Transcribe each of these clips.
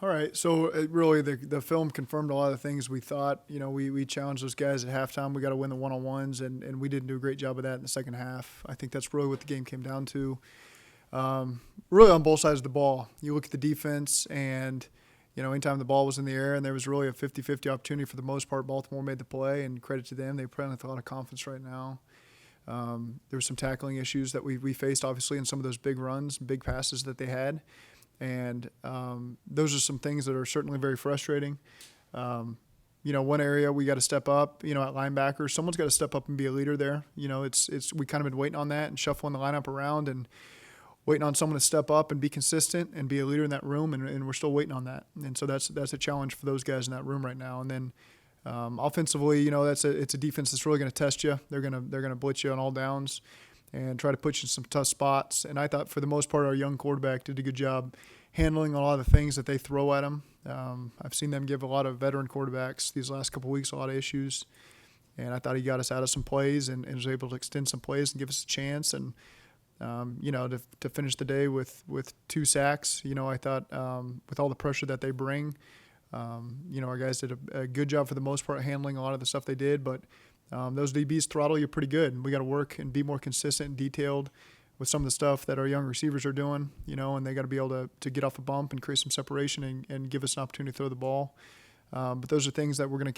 All right, so really the film confirmed a lot of the things we thought. We challenged those guys at halftime. We got to win the one-on-ones, and we didn't do a great job of that in the second half. I think that's really what the game came down to. Really on both sides of the ball. You look at the defense, and anytime the ball was in the air and there was really a 50-50 opportunity for the most part, Baltimore made the play, and credit to them. They play with a lot of confidence right now. There were some tackling issues that we faced, obviously, in some of those big runs, big passes that they had. And those are some things that are certainly very frustrating. One area we got to step up, at linebacker. Someone's got to step up and be a leader there. It's we kind of been waiting on that and shuffling the lineup around and waiting on someone to step up and be consistent and be a leader in that room, and we're still waiting on that. And so that's a challenge for those guys in that room right now. And then offensively, it's a defense that's really going to test you. They're gonna blitz you on all downs and try to put you in some tough spots. And I thought for the most part our young quarterback did a good job handling a lot of the things that they throw at him. I've seen them give a lot of veteran quarterbacks these last couple of weeks a lot of issues. And I thought he got us out of some plays and was able to extend some plays and give us a chance. And, to finish the day with 2 sacks, I thought with all the pressure that they bring, our guys did a good job for the most part handling a lot of the stuff they did. But those DBs throttle you pretty good. And we got to work and be more consistent and detailed with some of the stuff that our young receivers are doing, and they got to be able to get off a bump and create some separation and give us an opportunity to throw the ball. But those are things that we're going to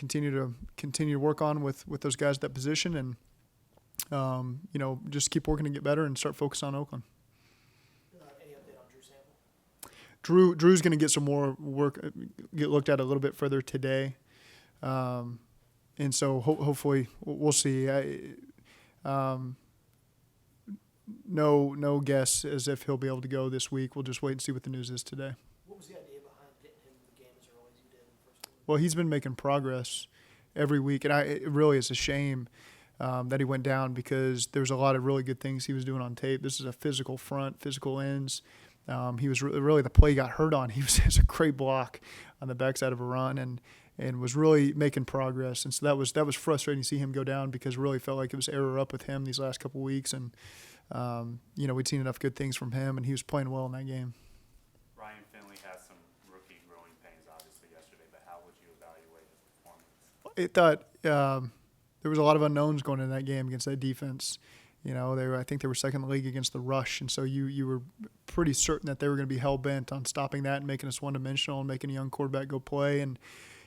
continue to work on with those guys at that position and, just keep working to get better and start focusing on Oakland. Any update on Drew Sample? Drew's going to get some more work, get looked at a little bit further today. And so hopefully we'll see. No guess as if he'll be able to go this week. We'll just wait and see what the news is today. What was the idea behind getting him in the game as early as you did in the first week? Well, he's been making progress every week, and it really is a shame that he went down because there's a lot of really good things he was doing on tape. This is a physical front, physical ends. He was really the play he got hurt on. He has a great block on the backside of a run and was really making progress. And so that was frustrating to see him go down because it really felt like it was error up with him these last couple of weeks. And, we'd seen enough good things from him, and he was playing well in that game. Ryan Finley has some rookie growing pains, obviously, yesterday, but how would you evaluate his performance? I thought there was a lot of unknowns going into that game against that defense. I think they were second in the league against the rush, and so you were pretty certain that they were going to be hell-bent on stopping that and making us one-dimensional and making a young quarterback go play. And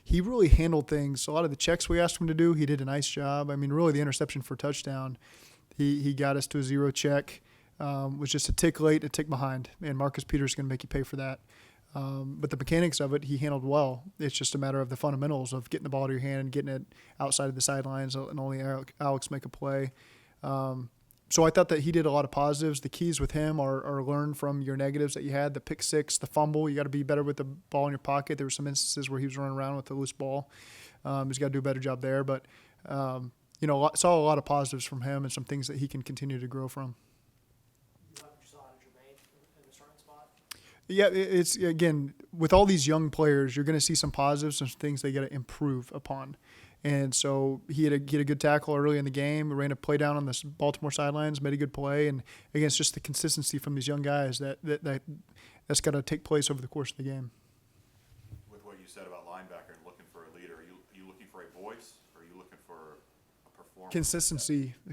he really handled things. A lot of the checks we asked him to do, he did a nice job. I mean, really the interception for a touchdown, he got us to a 0 check, was just a tick late, a tick behind, and Marcus Peters is going to make you pay for that. But the mechanics of it, he handled well. It's just a matter of the fundamentals of getting the ball to your hand and getting it outside of the sidelines and only Alex make a play. So I thought that he did a lot of positives. The keys with him are learn from your negatives that you had, the pick six, the fumble. You got to be better with the ball in your pocket. There were some instances where he was running around with the loose ball. He's got to do a better job there. But, saw a lot of positives from him and some things that he can continue to grow from. You like what you saw out of Jermaine in the starting spot? Yeah, it's, again, with all these young players, you're going to see some positives and some things they got to improve upon. And so he had a good tackle early in the game, ran a play down on the Baltimore sidelines, made a good play. And, again, it's just the consistency from these young guys that's got to take place over the course of the game. With what you said about linebacker and looking for a leader, are you looking for a voice or are you looking for a performance?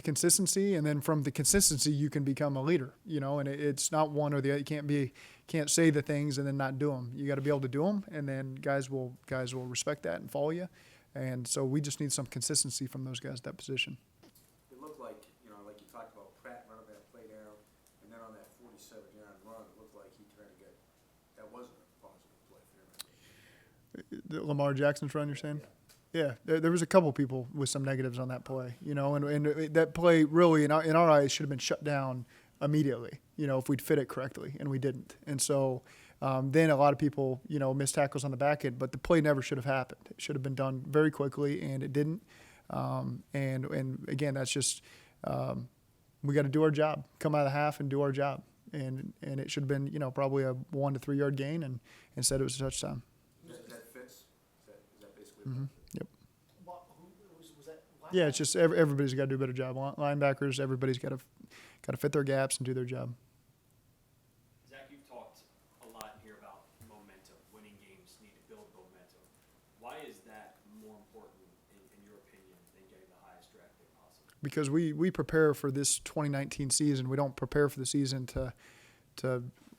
Consistency, and then from the consistency you can become a leader, and it's not one or the other. You can't say the things and then not do them. You got to be able to do them, and then guys will respect that and follow you. And so we just need some consistency from those guys at that position. It looked like, like you talked about Pratt running that play down, and then on that 47-yard run, it looked like he tried to get – that wasn't a positive play for him. The Lamar Jackson's run, you're saying? Yeah, there was a couple people with some negatives on that play, and that play really, in our eyes, should have been shut down immediately, if we'd fit it correctly, and we didn't. And so then a lot of people, missed tackles on the back end, but the play never should have happened. It should have been done very quickly, and it didn't. And again, that's just we got to do our job, come out of the half and do our job. And it should have been, probably a 1 to 3 yard gain, and instead it was a touchdown. That fits? Is that basically Mm-hmm. Yep. Was that Yeah, it's just everybody's got to do a better job. Linebackers, everybody's got to fit their gaps and do their job. Zach, you've talked a lot here about momentum, winning games build momentum. Why is that more important, in your opinion, than getting the highest draft pick possible? Because we prepare for this 2019 season. We don't prepare for the season to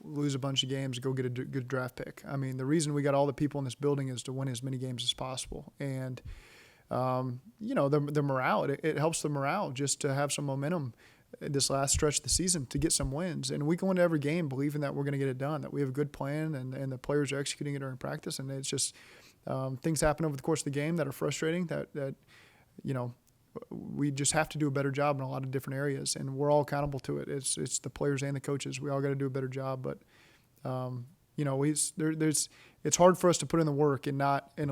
lose a bunch of games and go get a good draft pick. I mean, the reason we got all the people in this building is to win as many games as possible. And, the morale, it helps the morale just to have some momentum this last stretch of the season to get some wins. And we go into every game believing that we're going to get it done, that we have a good plan and the players are executing it during practice. And it's just things happen over the course of the game that are frustrating that we just have to do a better job in a lot of different areas, and we're all accountable to it. It's the players and the coaches. We all got to do a better job, but it's hard for us to put in the work and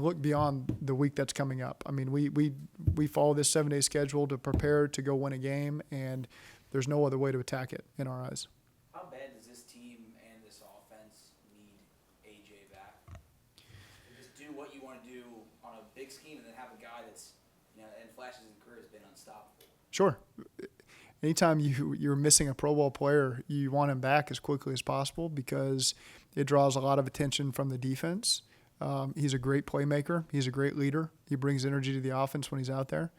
look beyond the week that's coming up. I mean, we follow this 7-day schedule to prepare to go win a game, and there's no other way to attack it in our eyes. How bad does this team and this offense need AJ back? And just do what you want to do on a big scheme, and then have a guy that's, in flashes in career has been unstoppable. Sure. Anytime you're missing a Pro Bowl player, you want him back as quickly as possible because it draws a lot of attention from the defense. He's a great playmaker. He's a great leader. He brings energy to the offense when he's out there.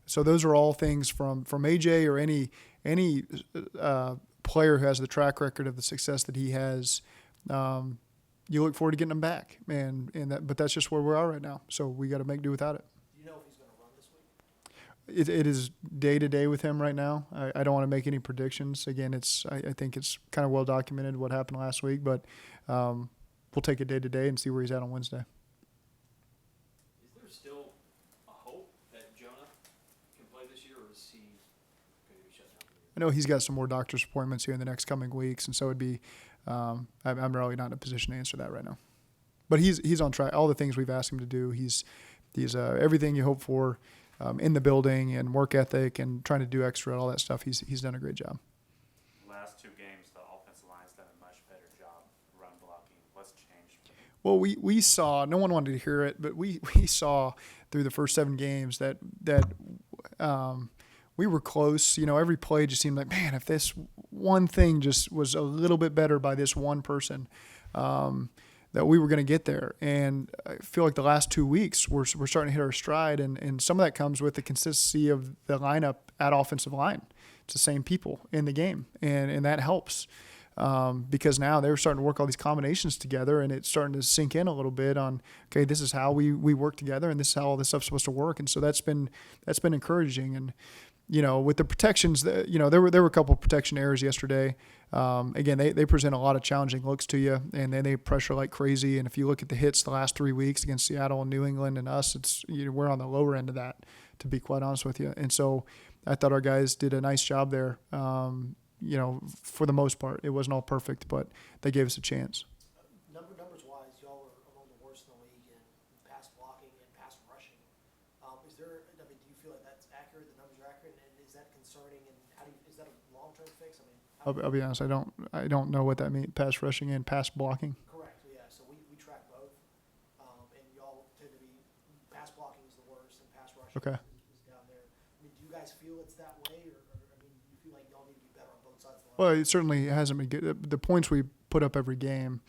So those are all things from AJ or any player who has the track record of the success that he has. You look forward to getting him back, but that's just where we are right now. So we got to make do without it. Do you know if he's going to run this week? It is day to day with him right now. I don't want to make any predictions. Again, I think it's kind of well documented what happened last week, but we'll take it day to day and see where he's at on Wednesday. Is there still a hope that Jonah can play this year, or is he going to be shut down for the year? I know he's got some more doctor's appointments here in the next coming weeks, and so it'd be I'm really not in a position to answer that right now. But he's on track. All the things we've asked him to do, he's everything you hope for. In the building and work ethic and trying to do extra, all that stuff. He's done a great job. Last 2 games, the offensive line's done a much better job run blocking. What's changed? Well, we saw, no one wanted to hear it, but we saw through the first 7 games that we were close. Every play just seemed like, man, if this one thing just was a little bit better by this one person, that we were going to get there. And I feel like the last 2 weeks we're starting to hit our stride, and some of that comes with the consistency of the lineup at offensive line. It's the same people in the game, and that helps because now they're starting to work all these combinations together, and it's starting to sink in a little bit on, okay, this is how we work together, and this is how all this stuff's supposed to work. And so that's been encouraging. And with the protections, there were a couple of protection errors yesterday. Again, they present a lot of challenging looks to you, and then they pressure like crazy. And if you look at the hits the last 3 weeks against Seattle and New England and us, we're on the lower end of that, to be quite honest with you. And so I thought our guys did a nice job there. For the most part, it wasn't all perfect, but they gave us a chance. Numbers wise, y'all are among the worst in the league in pass blocking and pass rushing. Do you feel like that's accurate? The numbers are accurate, and is that concerning? And is that a long-term fix? I'll be honest. I don't know what that means. Pass rushing and pass blocking. Correct. Yeah. So we track both, and y'all tend to be pass blocking is the worst, and pass rushing Okay. is down there. Do you guys feel it's that way, or do you feel like y'all need to be better on both sides of the line? Well, it certainly hasn't been good. The points we put up every game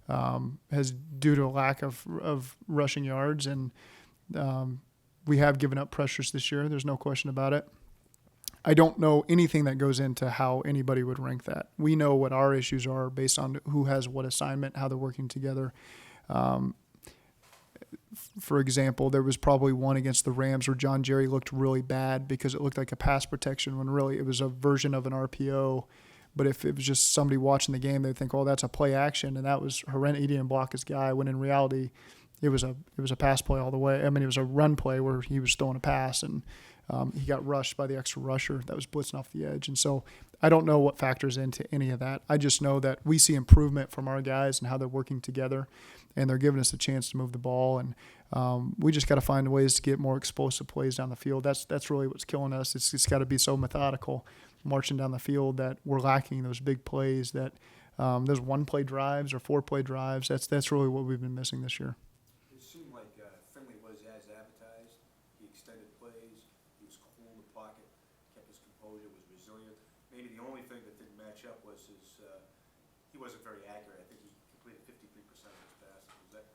has due to a lack of rushing yards, and we have given up pressures this year. There's no question about it. I don't know anything that goes into how anybody would rank that. We know what our issues are based on who has what assignment, how they're working together. For example, there was probably one against the Rams where John Jerry looked really bad because it looked like a pass protection when really it was a version of an RPO. But if it was just somebody watching the game, they'd think, oh, that's a play action, and that was horrendous. He didn't block his guy, when in reality it was a pass play all the way. I mean, it was a run play where he was throwing a pass, and he got rushed by the extra rusher that was blitzing off the edge. And so I don't know what factors into any of that. I just know that we see improvement from our guys and how they're working together, and they're giving us a chance to move the ball. And we just got to find ways to get more explosive plays down the field. That's really what's killing us. It's got to be so methodical marching down the field that we're lacking those big plays, that those 1-play drives or 4-play drives. That's really what we've been missing this year. It seemed like Finley was as advertised. He extended plays. He was cool in the pocket, kept his composure, was resilient. Maybe the only thing that didn't match up was he wasn't very accurate. I think he completed 53% of his passes. Was that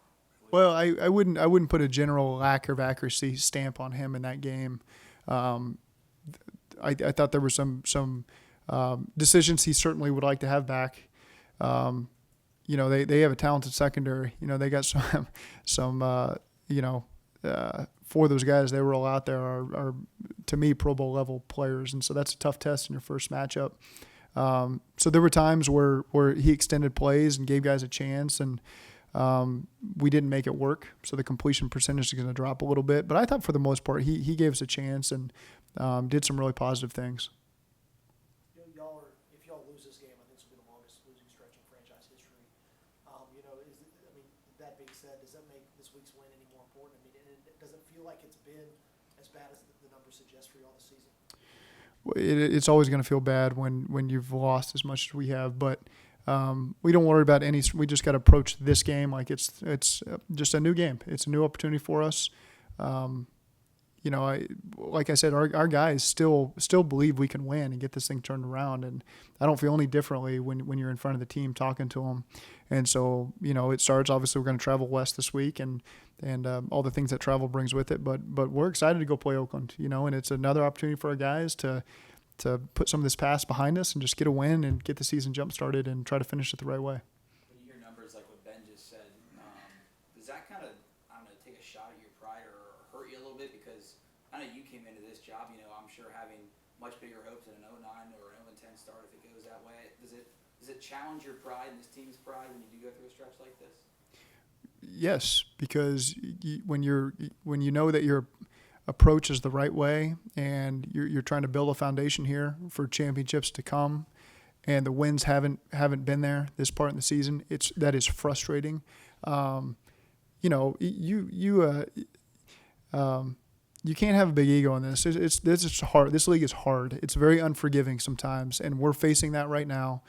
Well, I wouldn't put a general lack of accuracy stamp on him in that game. I thought there were some decisions he certainly would like to have back. They have a talented secondary. They got some for those guys, they were all out there are to me Pro Bowl level players, and so that's a tough test in your first matchup. So there were times where he extended plays and gave guys a chance, and we didn't make it work. So the completion percentage is going to drop a little bit. But I thought for the most part he gave us a chance and did some really positive things. If y'all lose this game, I think this will be the longest losing stretch in franchise history. That being said, does that make this week's win any more important? Does it feel like it's been as bad as the numbers suggest for y'all this season? It's always going to feel bad when you've lost as much as we have, but we don't worry about any. We just got to approach this game like it's just a new game. It's a new opportunity for us. Like I said, our guys still believe we can win and get this thing turned around, and I don't feel any differently when you're in front of the team talking to them. And so it starts. Obviously, we're going to travel west this week, and all the things that travel brings with it. But we're excited to go play Oakland. And it's another opportunity for our guys to put some of this past behind us and just get a win and get the season jump started and try to finish it the right way. When you hear numbers like what Ben just said, does that kind of, take a shot at your pride or hurt you a little bit? Because I know you came into this job, I'm sure having much bigger hopes than an 0-9 or an 0-10 start if it goes that way. Does it challenge your pride and this team's pride when you do go through a stretch like this? Yes, because when you know that your approach is the right way and you're trying to build a foundation here for championships to come, and the wins haven't been there this part in the season, that is frustrating. You can't have a big ego in this. This is hard. This league is hard. It's very unforgiving sometimes, and we're facing that right now.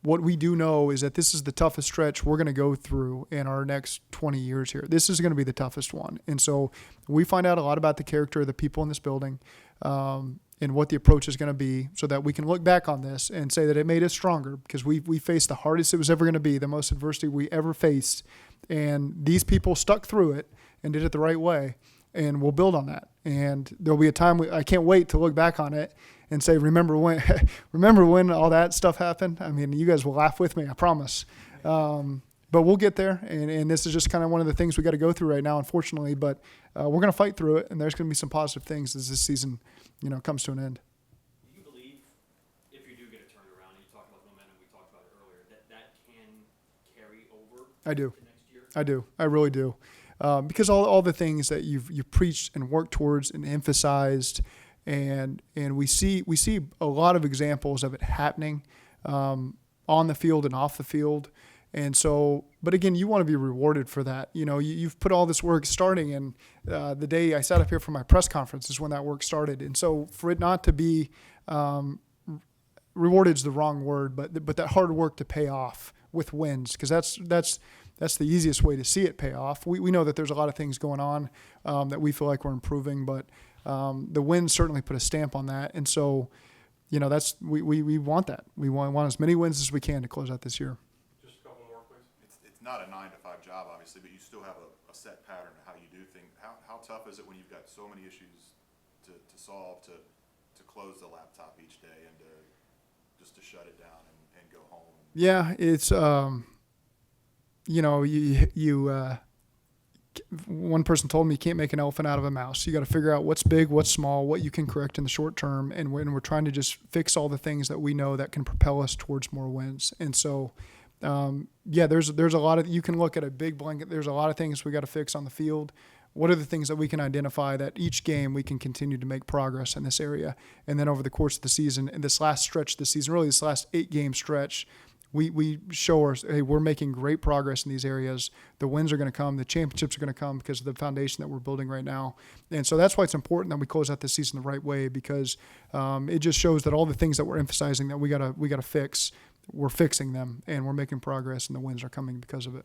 What we do know is that this is the toughest stretch we're going to go through in our next 20 years here. This is going to be the toughest one. And so we find out a lot about the character of the people in this building and what the approach is going to be, so that we can look back on this and say that it made us stronger, because we faced the hardest it was ever going to be, the most adversity we ever faced. And these people stuck through it and did it the right way. And we'll build on that. And there'll be a time I can't wait to look back on it and say, remember when all that stuff happened? I mean, you guys will laugh with me, I promise. But we'll get there. And this is just kind of one of the things we got to go through right now, unfortunately. But we're going to fight through it, and there's going to be some positive things as this season, comes to an end. Do you believe if you do get it turned around, you talked about the momentum we talked about earlier, that can carry over I do. to next year? I do. I really do. Because all the things that you've preached and worked towards and emphasized, and we see a lot of examples of it happening on the field and off the field. And so, but again, you want to be rewarded for that. You've put all this work starting, and the day I sat up here for my press conference is when that work started. And so for it not to be rewarded is the wrong word, but that hard work to pay off with wins, because that's the easiest way to see it pay off. We know that there's a lot of things going on that we feel like we're improving, but the wins certainly put a stamp on that. And so, that's we want that. We want as many wins as we can to close out this year. Just a couple more, please. It's not a 9-to-5 job, obviously, but you still have a set pattern of how you do things. How tough is it when you've got so many issues to solve, to close the laptop each day and just to shut it down and go home? Yeah, it's one person told me you can't make an elephant out of a mouse. You got to figure out what's big, what's small, what you can correct in the short term, and we're trying to just fix all the things that we know that can propel us towards more wins. And so, there's a lot of, you can look at a big blanket. There's a lot of things we got to fix on the field. What are the things that we can identify that each game we can continue to make progress in this area? And then over the course of the season, and this last stretch of the season, really this last 8-game stretch, we show us, hey, we're making great progress in these areas. The wins are going to come. The championships are going to come because of the foundation that we're building right now. And so that's why it's important that we close out this season the right way, because it just shows that all the things that we're emphasizing that we gotta fix, we're fixing them, and we're making progress, and the wins are coming because of it.